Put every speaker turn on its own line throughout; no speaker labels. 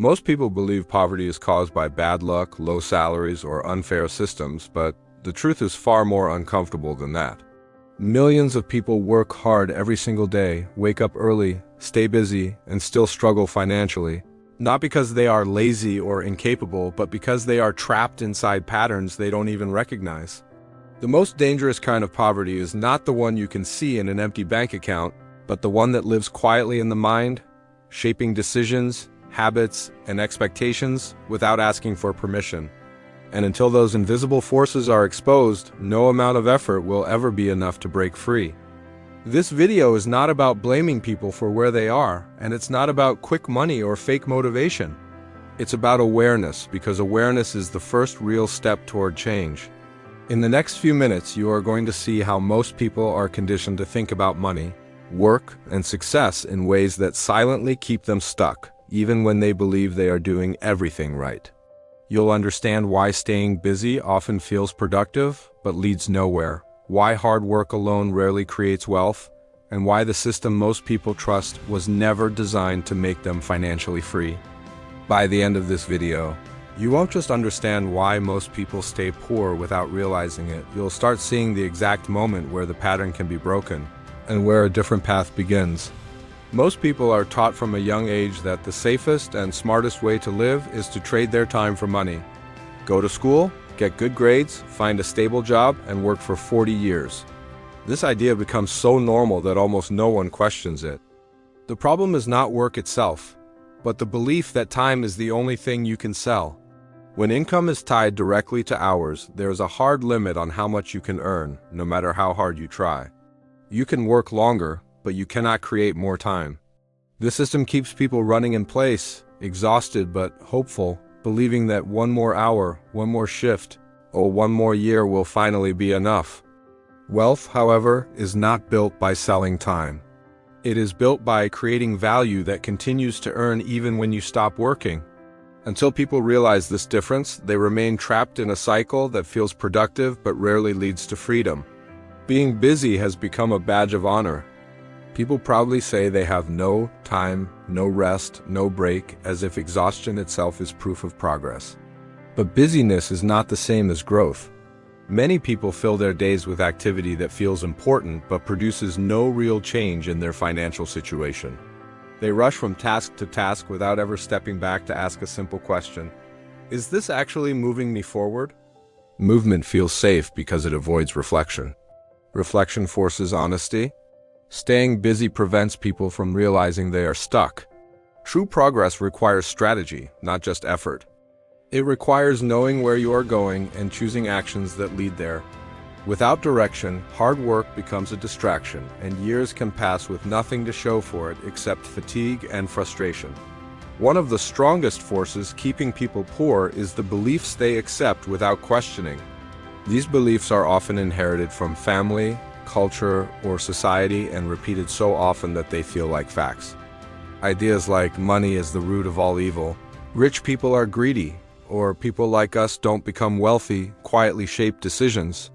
Most people believe poverty is caused by bad luck, low salaries, or unfair systems, but the truth is far more uncomfortable than that. Millions of people work hard every single day, wake up early, stay busy, and still struggle financially, not because they are lazy or incapable, but because they are trapped inside patterns they don't even recognize. The most dangerous kind of poverty is not the one you can see in an empty bank account, but the one that lives quietly in the mind, shaping decisions, habits, and expectations without asking for permission. And until those invisible forces are exposed, no amount of effort will ever be enough to break free. This video is not about blaming people for where they are, and it's not about quick money or fake motivation. It's about awareness, because awareness is the first real step toward change. In the next few minutes, you are going to see how most people are conditioned to think about money, work, and success in ways that silently keep them stuck, even when they believe they are doing everything right. You'll understand why staying busy often feels productive but leads nowhere, why hard work alone rarely creates wealth, and why the system most people trust was never designed to make them financially free. By the end of this video, you won't just understand why most people stay poor without realizing it. You'll start seeing the exact moment where the pattern can be broken and where a different path begins. Most people are taught from a young age that the safest and smartest way to live is to trade their time for money. Go to school, get good grades, find a stable job, and work for 40 years. This idea becomes so normal that almost no one questions it. The problem is not work itself, but the belief that time is the only thing you can sell. When income is tied directly to hours, there is a hard limit on how much you can earn, no matter how hard you try. You can work longer, but you cannot create more time. This system keeps people running in place, exhausted but hopeful, believing that one more hour, one more shift, or one more year will finally be enough. Wealth, however, is not built by selling time. It is built by creating value that continues to earn even when you stop working. Until people realize this difference, they remain trapped in a cycle that feels productive but rarely leads to freedom. Being busy has become a badge of honor. People proudly say they have no time, no rest, no break, as if exhaustion itself is proof of progress. But busyness is not the same as growth. Many people fill their days with activity that feels important but produces no real change in their financial situation. They rush from task to task without ever stepping back to ask a simple question: is this actually moving me forward? Movement feels safe because it avoids reflection. Reflection forces honesty. Staying busy prevents people from realizing they are stuck. True progress requires strategy, not just effort. It requires knowing where you are going and choosing actions that lead there. Without direction, hard work becomes a distraction, and years can pass with nothing to show for it except fatigue and frustration. One of the strongest forces keeping people poor is the beliefs they accept without questioning. These beliefs are often inherited from family, culture, or society and repeated so often that they feel like facts. Ideas like money is the root of all evil, rich people are greedy, or people like us don't become wealthy quietly shape decisions.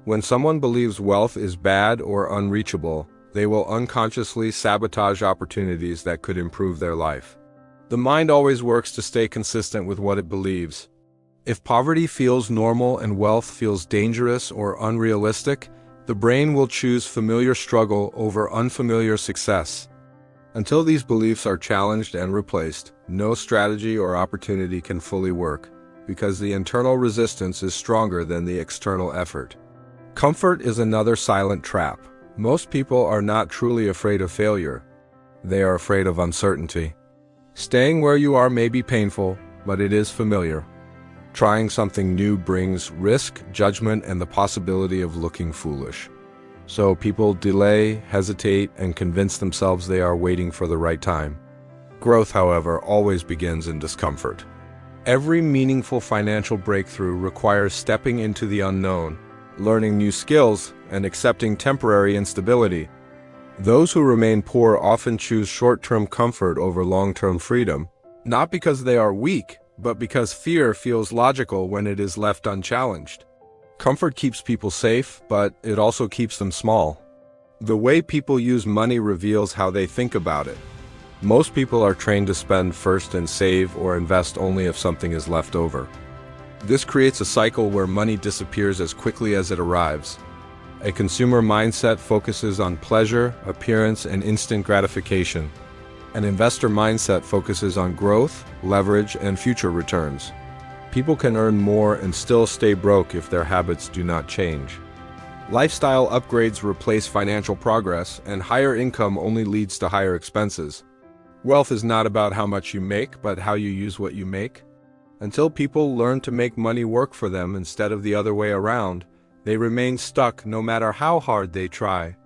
When someone believes wealth is bad or unreachable, they will unconsciously sabotage opportunities that could improve their life. The mind always works to stay consistent with what it believes. If poverty feels normal and wealth feels dangerous or unrealistic, the brain will choose familiar struggle over unfamiliar success. Until these beliefs are challenged and replaced, no strategy or opportunity can fully work, because the internal resistance is stronger than the external effort. Comfort is another silent trap. Most people are not truly afraid of failure. They are afraid of uncertainty. Staying where you are may be painful, but it is familiar. Trying something new brings risk, judgment, and the possibility of looking foolish. So people delay, hesitate, and convince themselves they are waiting for the right time. Growth, however, always begins in discomfort. Every meaningful financial breakthrough requires stepping into the unknown, learning new skills, and accepting temporary instability. Those who remain poor often choose short-term comfort over long-term freedom, not because they are weak, but because fear feels logical when it is left unchallenged. Comfort keeps people safe, but it also keeps them small. The way people use money reveals how they think about it. Most people are trained to spend first and save or invest only if something is left over. This creates a cycle where money disappears as quickly as it arrives. A consumer mindset focuses on pleasure, appearance, and instant gratification. An investor mindset focuses on growth, leverage, and future returns. People can earn more and still stay broke if their habits do not change. Lifestyle upgrades replace financial progress, and higher income only leads to higher expenses. Wealth is not about how much you make, but how you use what you make. Until people learn to make money work for them instead of the other way around, they remain stuck no matter how hard they try.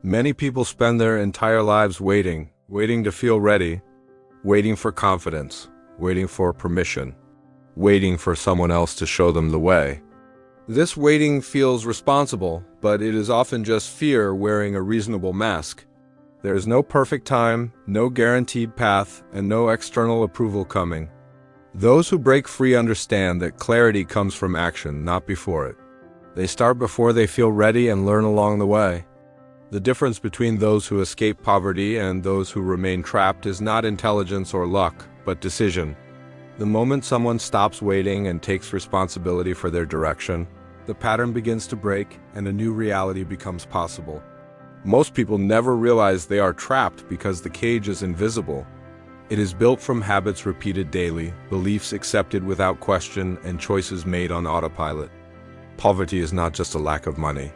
Many people spend their entire lives waiting to feel ready, waiting for confidence, waiting for permission, waiting for someone else to show them the way. This waiting feels responsible, but it is often just fear wearing a reasonable mask. There is no perfect time, no guaranteed path, and no external approval coming. Those who break free understand that clarity comes from action, not before it. They start before they feel ready and learn along the way. The difference between those who escape poverty and those who remain trapped is not intelligence or luck, but decision. The moment someone stops waiting and takes responsibility for their direction, the pattern begins to break and a new reality becomes possible. Most people never realize they are trapped because the cage is invisible. It is built from habits repeated daily, beliefs accepted without question, and choices made on autopilot. Poverty is not just a lack of money.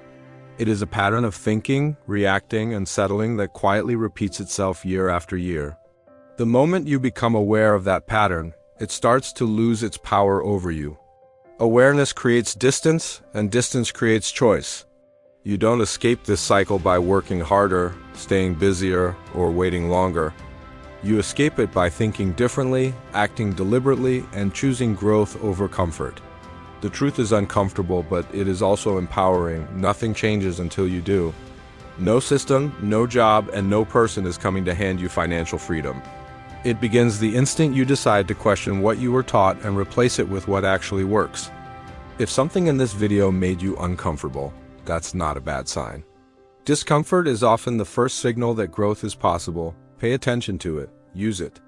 It is a pattern of thinking, reacting, and settling that quietly repeats itself year after year. The moment you become aware of that pattern, it starts to lose its power over you. Awareness creates distance, and distance creates choice. You don't escape this cycle by working harder, staying busier, or waiting longer. You escape it by thinking differently, acting deliberately, and choosing growth over comfort. The truth is uncomfortable, but it is also empowering. Nothing changes until you do. No system, no job, and no person is coming to hand you financial freedom. It begins the instant you decide to question what you were taught and replace it with what actually works. If something in this video made you uncomfortable, that's not a bad sign. Discomfort is often the first signal that growth is possible. Pay attention to it, use it.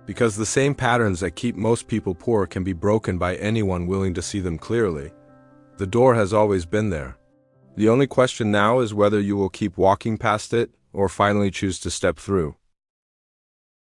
Because the same patterns that keep most people poor can be broken by anyone willing to see them clearly. The door has always been there. The only question now is whether you will keep walking past it or finally choose to step through.